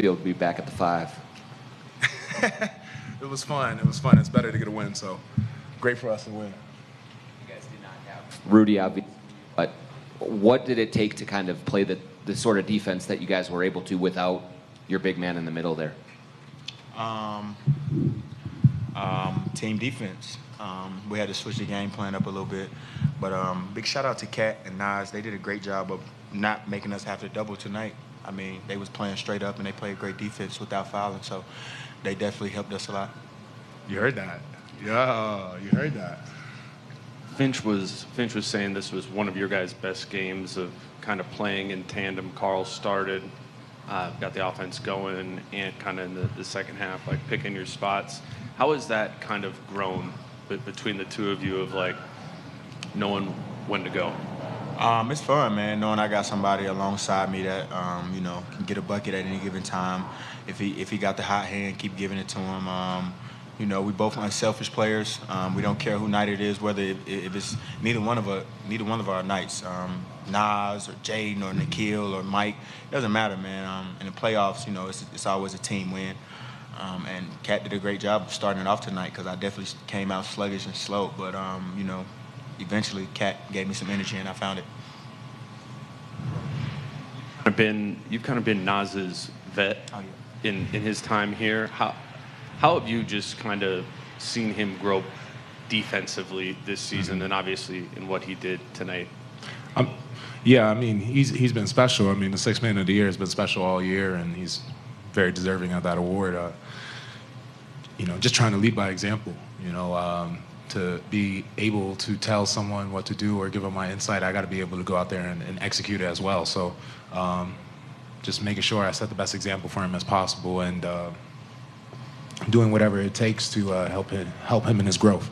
feel to be back at the 5? It was fun. It was fun. It's better to get a win, so great for us to win. You guys did not have Rudy, obviously, but what did it take to kind of play the sort of defense that you guys were able to without your big man in the middle there? Team defense. We had to switch the game plan up a little bit. But big shout out to Kat and Nas. They did a great job of not making us have to double tonight. I mean, they was playing straight up, and they played great defense without fouling. So they definitely helped us a lot. You heard that. Yeah, you heard that. Finch was saying this was one of your guys' best games of kind of playing in tandem. Karl started, got the offense going, and kind of in the second half, like picking your spots. How has that kind of grown between the two of you of like knowing when to go? It's fun, man, knowing I got somebody alongside me that, can get a bucket at any given time. If he got the hot hand, keep giving it to him. We both unselfish players. We don't care who night it is, whether if it's neither one of our nights. Nas or Jaden or Nikhil or Mike, it doesn't matter, man. In the playoffs, it's always a team win. And Kat did a great job of starting it off tonight because I definitely came out sluggish and slow. But, eventually Kat gave me some energy and I found it. You've kind of been Nas's vet in his time here. How have you just kind of seen him grow defensively this season and obviously in what he did tonight? Yeah, I mean, he's been special. I mean, the Sixth Man of the Year has been special all year, and he's very deserving of that award. Just trying to lead by example, to be able to tell someone what to do or give them my insight, I got to be able to go out there and execute it as well. So just making sure I set the best example for him as possible and doing whatever it takes to help him in his growth.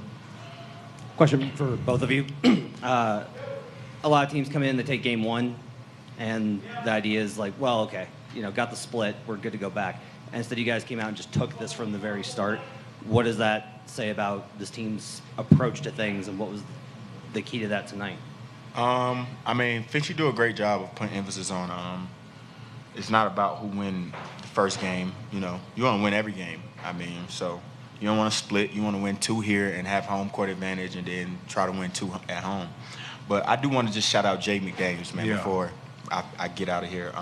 Question for both of you. A lot of teams come in, they take game one, and the idea is like, well, okay, got the split, we're good to go back. And instead you guys came out and just took this from the very start. What does that say about this team's approach to things, and what was the key to that tonight? Finch, you do a great job of putting emphasis on it's not about who win the first game. You want to win every game. So you don't want to split. You want to win 2 here and have home court advantage and then try to win 2 at home. But I do want to just shout out Jay McDaniels, man, before I get out of here.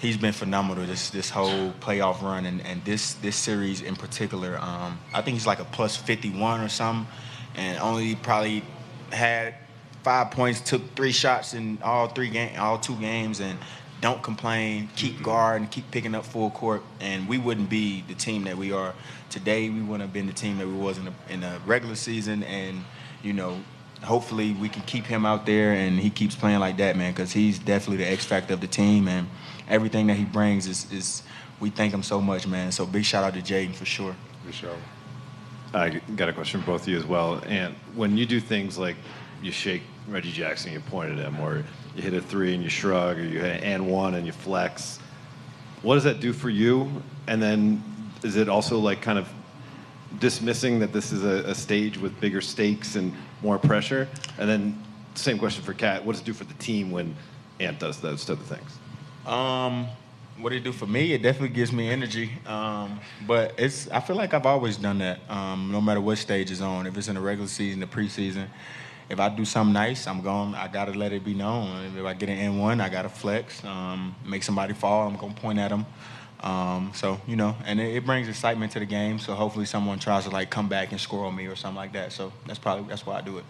He's been phenomenal this whole playoff run and this series in particular. I think he's like a plus 51 or something, and only probably had 5 points, took 3 shots in all 2 games, and don't complain, keep guard, and keep picking up full court. And we wouldn't be the team that we are today. We wouldn't have been the team that we was in the regular season. And hopefully we can keep him out there and he keeps playing like that, man, because he's definitely the X factor of the team, and everything that he brings is we thank him so much, man. So big shout out to Jaden for sure. For sure. I got a question for both of you as well. And when you do things like you shake Reggie Jackson, you point at him, or you hit a 3 and you shrug, or you hit and 1 and you flex, what does that do for you? And then is it also like kind of dismissing that this is a stage with bigger stakes and more pressure? And then same question for Kat. What does it do for the team when Ant does those type of things? What did it do for me? It definitely gives me energy. But I feel like I've always done that, no matter what stage it's on. If it's in the regular season, the preseason, if I do something nice, I got to let it be known. If I get an N1, I got to flex, make somebody fall, I'm going to point at them. And it brings excitement to the game. So hopefully someone tries to like come back and score on me or something like that. So that's why I do it.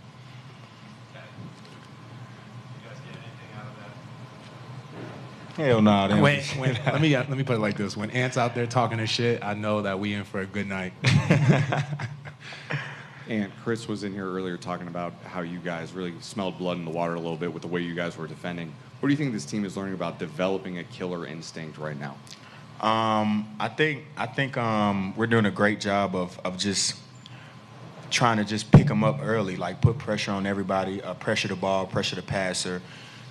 Hell no. Let me put it like this. When Ant's out there talking his shit, I know that we in for a good night. And Chris was in here earlier talking about how you guys really smelled blood in the water a little bit with the way you guys were defending. What do you think this team is learning about developing a killer instinct right now? I think we're doing a great job of just trying to just pick them up early, like put pressure on everybody, pressure the ball, pressure the passer.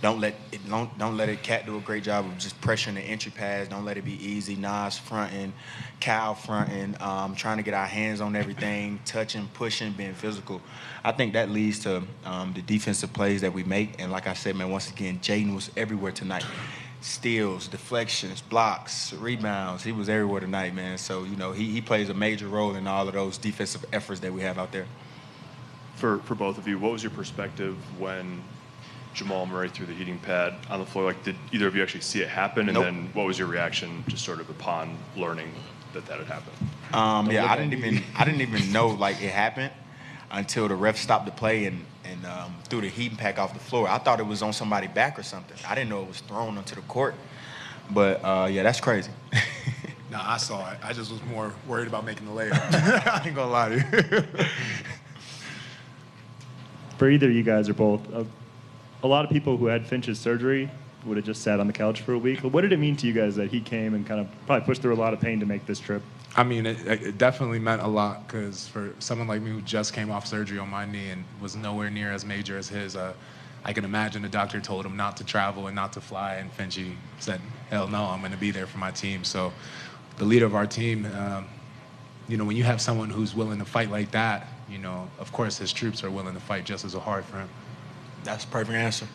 Don't let it. Cat do a great job of just pressuring the entry pass. Don't let it be easy. Nas fronting, Kyle fronting, trying to get our hands on everything, touching, pushing, being physical. I think that leads to the defensive plays that we make. And like I said, man, once again, Jaden was everywhere tonight. steals, deflections, blocks, rebounds. He was everywhere tonight, man. So, you know, he plays a major role in all of those defensive efforts that we have out there. For both of you, what was your perspective when Jamal Murray threw the heating pad on the floor? Like, did either of you actually see it happen? And Nope. then what was your reaction just sort of upon learning that had happened? Yeah, I didn't even know like it happened until the ref stopped the play and threw the heating pack off the floor. I thought it was on somebody's back or something. I didn't know it was thrown onto the court. But yeah, that's crazy. No, I saw it. I just was more worried about making the layup. I ain't gonna lie to you. For either you guys or both, a lot of people who had Finch's surgery would have just sat on the couch for a week. What did it mean to you guys that he came and kind of probably pushed through a lot of pain to make this trip? I mean, it definitely meant a lot because for someone like me who just came off surgery on my knee and was nowhere near as major as his, I can imagine the doctor told him not to travel and not to fly, and Finchy said, hell no, I'm going to be there for my team. So the leader of our team, you know, when you have someone who's willing to fight like that, you know, of course his troops are willing to fight just as hard for him. That's a perfect answer.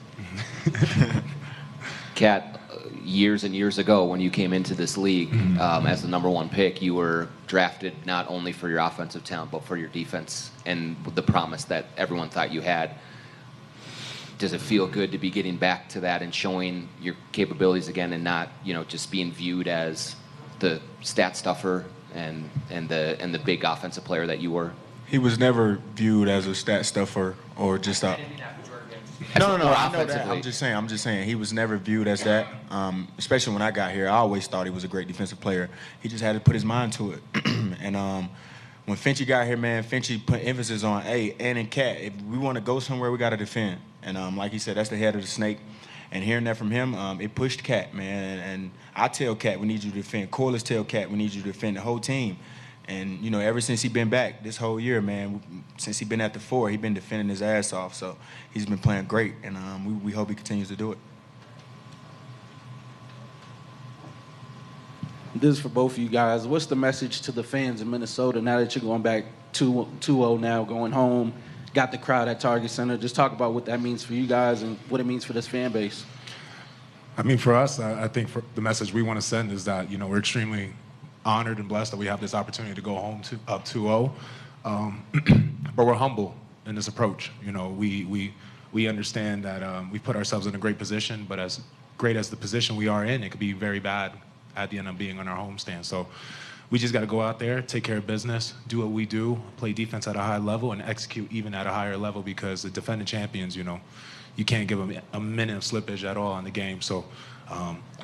Kat, years and years ago when you came into this league as the #1 pick, you were drafted not only for your offensive talent but for your defense and the promise that everyone thought you had. Does it feel good to be getting back to that and showing your capabilities again and not, you know, just being viewed as the stat stuffer and the big offensive player that you were? He was never viewed as a stat stuffer or just a. No, I know that. Offensively. I'm just saying he was never viewed as that. Especially when I got here, I always thought he was a great defensive player. He just had to put his mind to it. And when Finchy got here, man, Finchy put emphasis on, hey, and Cat, if we want to go somewhere, we got to defend. And like he said, that's the head of the snake. And hearing that from him, it pushed Cat, man. And I tell Cat, we need you to defend. Corliss tell Cat, we need you to defend the whole team. And, you know, ever since he been back this whole year, man, since he been at the 4, he been defending his ass off. So he's been playing great, and we hope he continues to do it. This is for both of you guys. What's the message to the fans in Minnesota now that you're going back 2-0 now, going home, got the crowd at Target Center? Just talk about what that means for you guys and what it means for this fan base. I mean, for us, I think for the message we want to send is that, you know, we're extremely honored and blessed that we have this opportunity to go home up 2-0. But we're humble in this approach. You know, we understand that we put ourselves in a great position, but as great as the position we are in, it could be very bad at the end of being on our homestand. So we just got to go out there, take care of business, do what we do, play defense at a high level, and execute even at a higher level because the defending champions, you know, you can't give them a minute of slippage at all in the game. So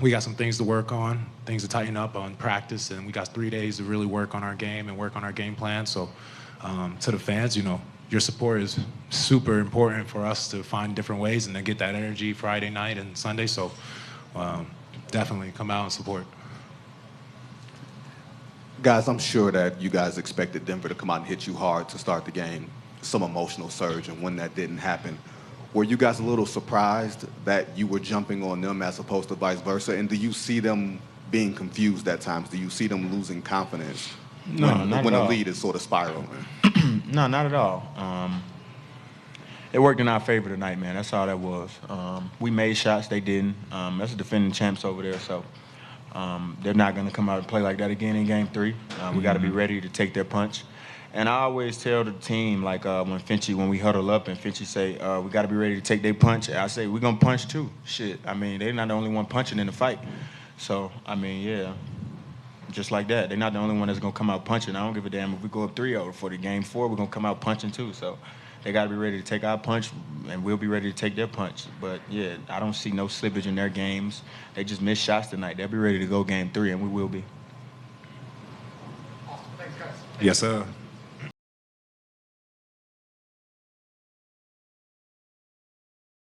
we got some things to work on, things to tighten up on practice, and we got 3 days to really work on our game and work on our game plan. So to the fans, you know, your support is super important for us to find different ways and then get that energy Friday night and Sunday. So definitely come out and support. Guys, I'm sure that you guys expected Denver to come out and hit you hard to start the game, some emotional surge, and when that didn't happen, were you guys a little surprised that you were jumping on them as opposed to vice versa? And do you see them being confused at times? Do you see them losing confidence when the lead is sort of spiraling? No, not at all. It worked in our favor tonight, man. That's all that was. We made shots, they didn't. That's the defending champs over there, so they're not going to come out and play like that again in Game 3. We got to be ready to take their punch. And I always tell the team, like when we huddle up and Finchy say, we got to be ready to take their punch, I say, we're going to punch too. Shit, I mean, they're not the only one punching in the fight. So, I mean, yeah, just like that. They're not the only one that's going to come out punching. I don't give a damn if we go up 3-0 for the Game 4, we're going to come out punching too. So they got to be ready to take our punch, and we'll be ready to take their punch. But, yeah, I don't see no slippage in their games. They just missed shots tonight. They'll be ready to go Game 3, and we will be. Yes, sir.